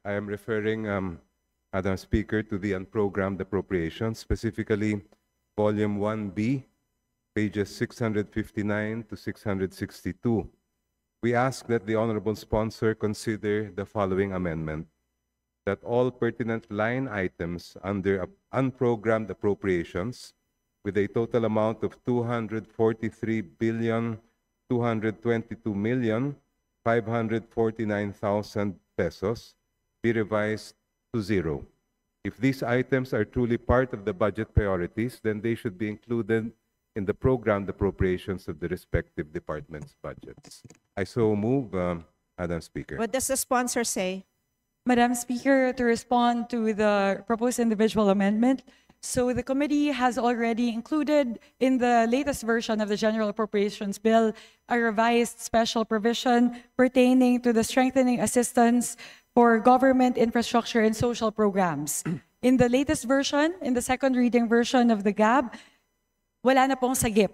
I am referring, Madam Speaker, to the unprogrammed appropriations, specifically Volume 1B, pages 659 to 662. We ask that the Honorable Sponsor consider the following amendment: that all pertinent line items under unprogrammed appropriations with a total amount of 243,222,549,000 pesos be revised to zero. If these items are truly part of the budget priorities, then they should be included in the programmed appropriations of the respective departments' budgets. I so move, Madam Speaker. What does the sponsor say? Madam Speaker, to respond to the proposed individual amendment, so the committee has already included in the latest version of the General Appropriations Bill a revised special provision pertaining to the strengthening assistance for government infrastructure and social programs. In the latest version, in the second reading version of the GAB, wala na pong sagip.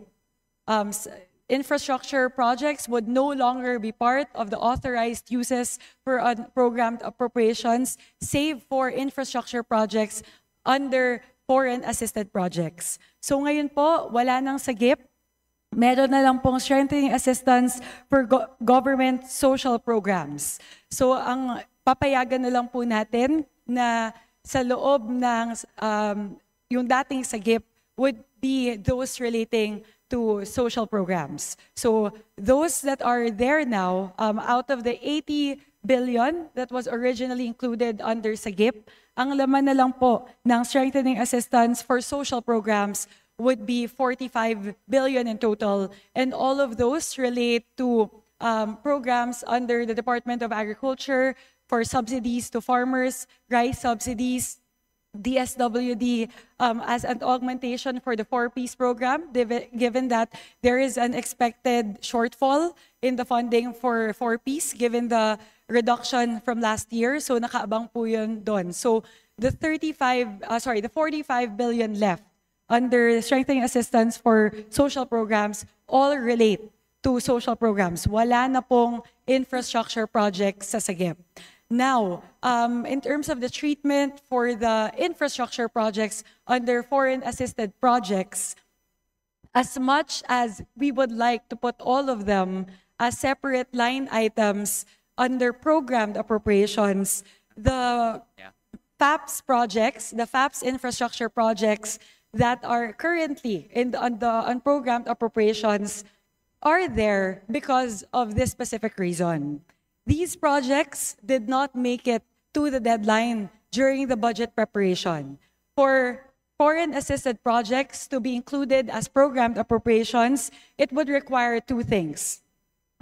Infrastructure projects would no longer be part of the authorized uses for unprogrammed appropriations, save for infrastructure projects under foreign assisted projects. So ngayon po, wala nang sagip. Meron na lang pong strengthening assistance for government social programs. So ang papayagan na lang po natin na sa loob ng yung dating sagip would be those relating to social programs. So those that are there now, out of the 80 billion that was originally included under SAGIP, ang laman na lang po ng strengthening assistance for social programs would be 45 billion in total. And all of those relate to programs under the Department of Agriculture for subsidies to farmers, rice subsidies, DSWD as an augmentation for the 4Ps program, given that there is an expected shortfall in the funding for 4Ps, given the reduction from last year. So nakaabang po yun doon. So the 45 billion left under strengthening assistance for social programs all relate to social programs. Wala na pong infrastructure projects sa SAGIP. Now, in terms of the treatment for the infrastructure projects under foreign-assisted projects, as much as we would like to put all of them as separate line items under programmed appropriations, the FAPS projects, the FAPS infrastructure projects that are currently on the unprogrammed appropriations are there because of this specific reason. These projects did not make it to the deadline during the budget preparation. For foreign-assisted projects to be included as programmed appropriations, it would require two things.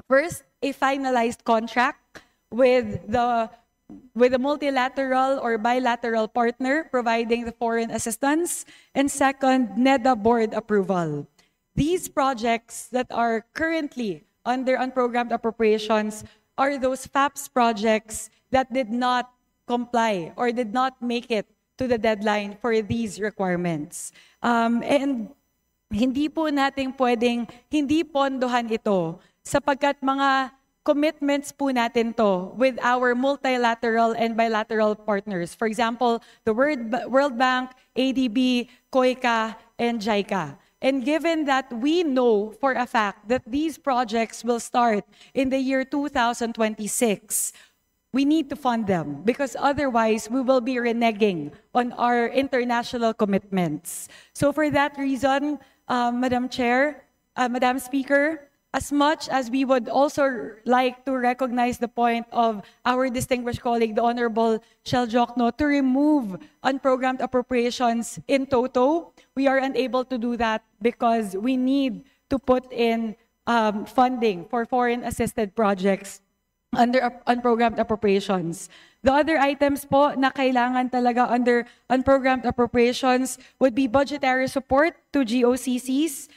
First, a finalized contract with the multilateral or bilateral partner providing the foreign assistance, and second, NEDA board approval. These projects that are currently under unprogrammed appropriations are those FAPS projects that did not comply or did not make it to the deadline for these requirements. And hindi po natin pwedeng hindi pondohan ito sapagkat mga commitments po natin to with our multilateral and bilateral partners. For example, the World Bank, ADB, COICA, and JICA. And given that we know for a fact that these projects will start in the year 2026, we need to fund them because otherwise we will be reneging on our international commitments. So for that reason, Madam Chair, Madam Speaker, as much as we would also like to recognize the point of our distinguished colleague, the Honorable Shell Jokno, to remove unprogrammed appropriations in toto, we are unable to do that because we need to put in funding for foreign-assisted projects under unprogrammed appropriations. The other items po na kailangan talaga under unprogrammed appropriations would be budgetary support to GOCCs.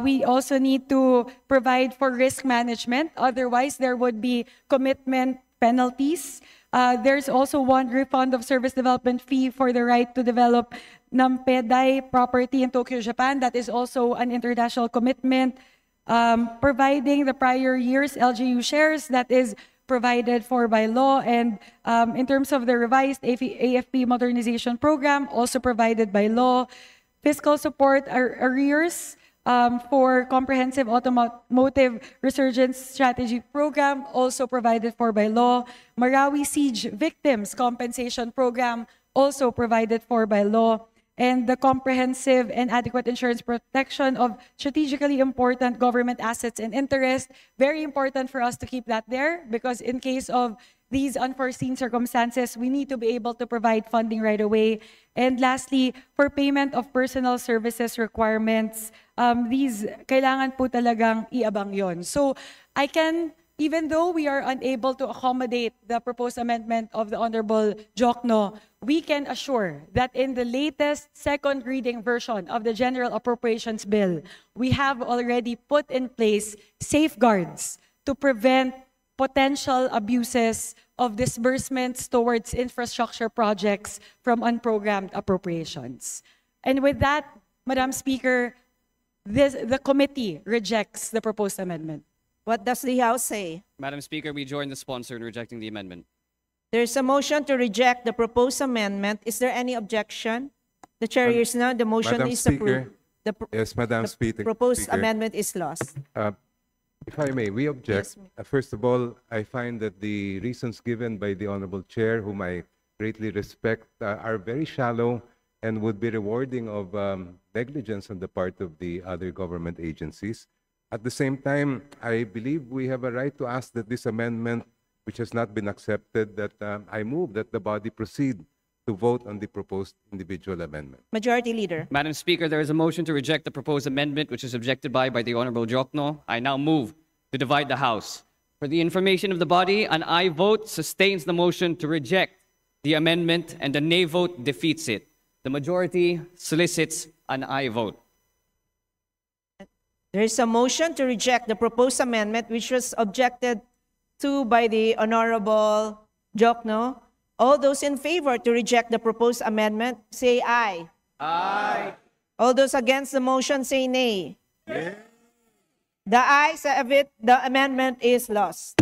We also need to provide for risk management. Otherwise, there would be commitment penalties. There's also one refund of service development fee for the right to develop Nampeday property in Tokyo, Japan. That is also an international commitment. Providing the prior year's LGU shares, that is provided for by law. And in terms of the revised AFP modernization program, also provided by law. Fiscal support arrears for comprehensive automotive resurgence strategy program, also provided for by law. Marawi siege victims compensation program, also provided for by law. And the comprehensive and adequate insurance protection of strategically important government assets and interest. Very important for us to keep that there, because in case of these unforeseen circumstances, we need to be able to provide funding right away. And lastly, for payment of personal services requirements, these kailangan po talagang iabang yon. So I can, even though we are unable to accommodate the proposed amendment of the Honorable Jokno, we can assure that in the latest second reading version of the General Appropriations Bill, we have already put in place safeguards to prevent potential abuses of disbursements towards infrastructure projects from unprogrammed appropriations. And with that, Madam Speaker, the committee rejects the proposed amendment. What does the House say? Madam Speaker, we join the sponsor in rejecting the amendment. There is a motion to reject the proposed amendment. Is there any objection? The chair hears none. The motion Madam is Speaker, approved. yes, Madam Speaker. Proposed amendment is lost. If I may, we object. First of all, I find that the reasons given by the Honorable Chair, whom I greatly respect, are very shallow and would be rewarding of negligence on the part of the other government agencies. At the same time, I believe we have a right to ask that this amendment, which has not been accepted, that I move that the body proceed to vote on the proposed individual amendment. Majority Leader. Madam Speaker, there is a motion to reject the proposed amendment, which is objected by the Honorable Jokno. I now move to divide the House. For the information of the body, an aye vote sustains the motion to reject the amendment, and a nay vote defeats it. The majority solicits an aye vote. There is a motion to reject the proposed amendment, which was objected to by the Honorable Jokno. All those in favor to reject the proposed amendment, say aye. Aye. All those against the motion, say nay. The ayes have it. The amendment is lost.